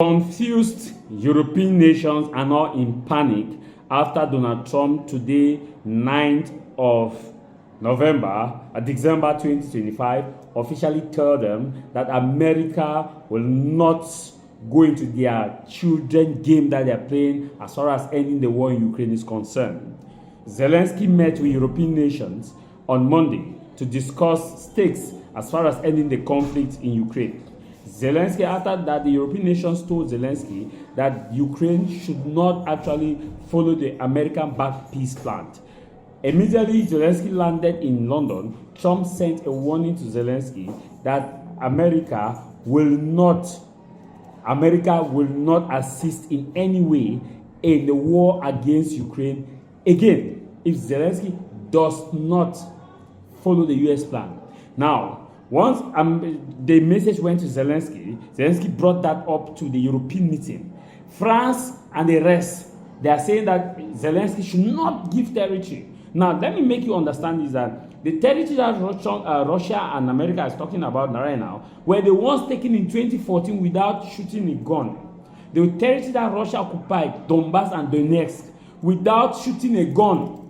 Confused European nations are now in panic after Donald Trump today, 9th of December 2025, officially told them that America will not go into their children game that they're playing as far as ending the war in Ukraine is concerned. Zelensky met with European nations on Monday to discuss stakes as far as ending the conflict in Ukraine. Zelensky, after that, the European nations told Zelensky that Ukraine should not actually follow the American-backed peace plan. Immediately, Zelensky landed in London. Trump sent a warning to Zelensky that America will not assist in any way in the war against Ukraine again if Zelensky does not follow the US plan. Now, once the message went to Zelensky brought that up to the European meeting. France and the rest, they are saying that Zelensky should not give territory. Now, let me make you understand is that the territory that Russia and America is talking about right now were the ones taken in 2014 without shooting a gun. The territory that Russia occupied, Donbass and Donetsk, without shooting a gun.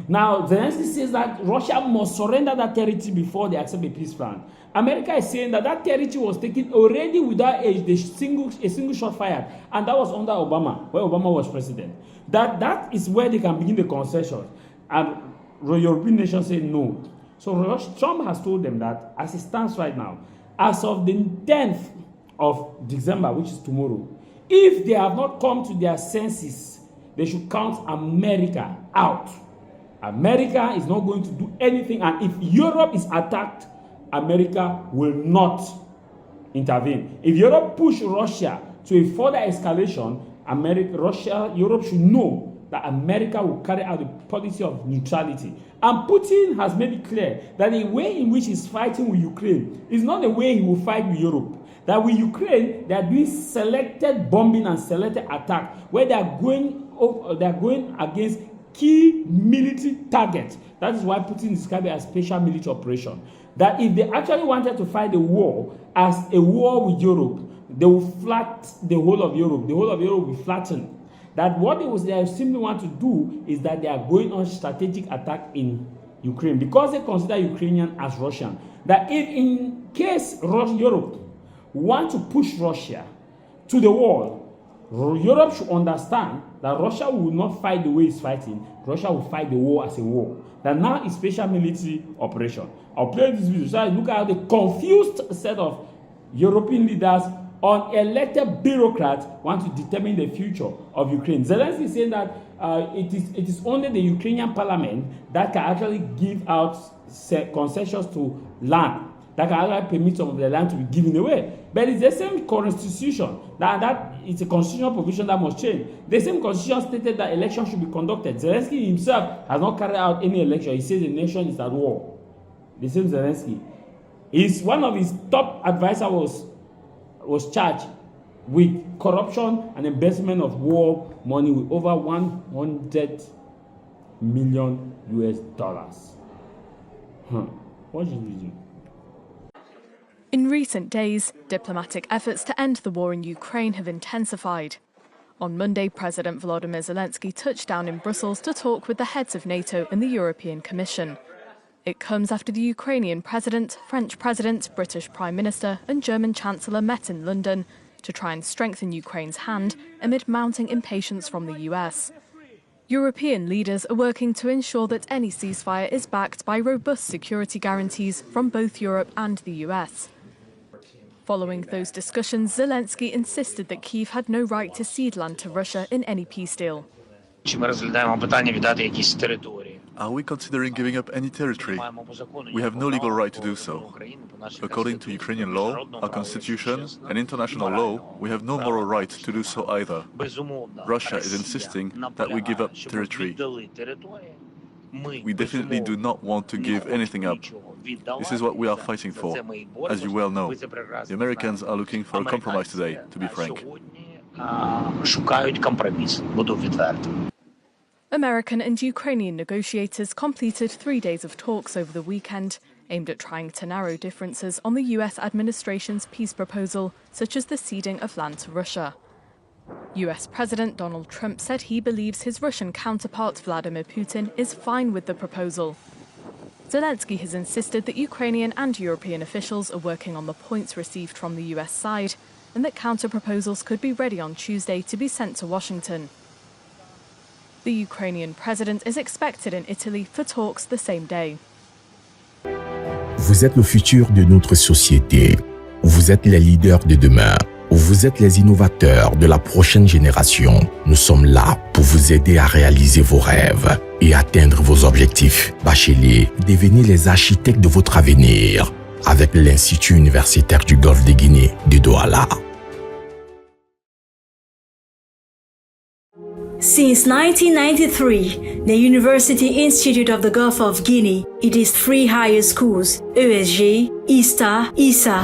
Now, Zelensky says that Russia must surrender that territory before they accept a peace plan. America is saying that that territory was taken already without a single shot fired, and that was under Obama, where Obama was president. That is where they can begin the concessions. And the European nations say no. So Trump has told them that as it stands right now, as of the 10th of December, which is tomorrow, if they have not come to their senses, they should count America out. America is not going to do anything, and if Europe is attacked, America will not intervene. If Europe push Russia to a further escalation, Europe should know that America will carry out the policy of neutrality. And Putin has made it clear that the way in which he's fighting with Ukraine is not the way he will fight with Europe. That with Ukraine, they are doing selected bombing and selected attack, where they are going against key military targets. That is why Putin described it as special military operation. That if they actually wanted to fight the war as a war with Europe, they will flat the whole of Europe. The whole of Europe will be flattened. That what they simply want to do is that they are going on strategic attack in Ukraine because they consider Ukrainian as Russian. That if in case Europe want to push Russia to the wall, Europe should understand that Russia will not fight the way it's fighting. Russia will fight the war as a war. That now is special military operation. I'll play this video so I look at the confused set of European leaders, unelected bureaucrats want to determine the future of Ukraine. Zelensky is saying that it is only the Ukrainian parliament that can actually give out concessions to land, that can actually permit some of the land to be given away. But it's the same constitution, that it's a constitutional provision that must change. The same constitution stated that elections should be conducted. Zelensky himself has not carried out any election. He says the nation is at war. The same Zelensky. One of his top advisors was charged with corruption and embezzlement of war money with over $100 million US. Watch this video. In recent days, diplomatic efforts to end the war in Ukraine have intensified. On Monday, President Volodymyr Zelensky touched down in Brussels to talk with the heads of NATO and the European Commission. It comes after the Ukrainian President, French President, British Prime Minister and German Chancellor met in London to try and strengthen Ukraine's hand amid mounting impatience from the US. European leaders are working to ensure that any ceasefire is backed by robust security guarantees from both Europe and the US. Following those discussions, Zelensky insisted that Kyiv had no right to cede land to Russia in any peace deal. Are we considering giving up any territory? We have no legal right to do so. According to Ukrainian law, our constitution, and international law, we have no moral right to do so either. Russia is insisting that we give up territory. We definitely do not want to give anything up. This is what we are fighting for, as you well know. The Americans are looking for a compromise today, to be frank. American and Ukrainian negotiators completed 3 days of talks over the weekend, aimed at trying to narrow differences on the US administration's peace proposal, such as the ceding of land to Russia. US President Donald Trump said he believes his Russian counterpart Vladimir Putin is fine with the proposal. Zelensky has insisted that Ukrainian and European officials are working on the points received from the US side and that counter-proposals could be ready on Tuesday to be sent to Washington. The Ukrainian president is expected in Italy for talks the same day. Vous êtes le futur de notre société. Vous êtes les leaders de demain. Vous êtes les innovateurs de la prochaine génération. Nous sommes là pour vous aider à réaliser vos rêves et atteindre vos objectifs. Bacheliers, devenez les architectes de votre avenir avec l'Institut universitaire du Golfe de Guinée de Douala. Since 1993, the University Institute of the Gulf of Guinea, it is 3 higher schools, ESG, ISTA, ISA,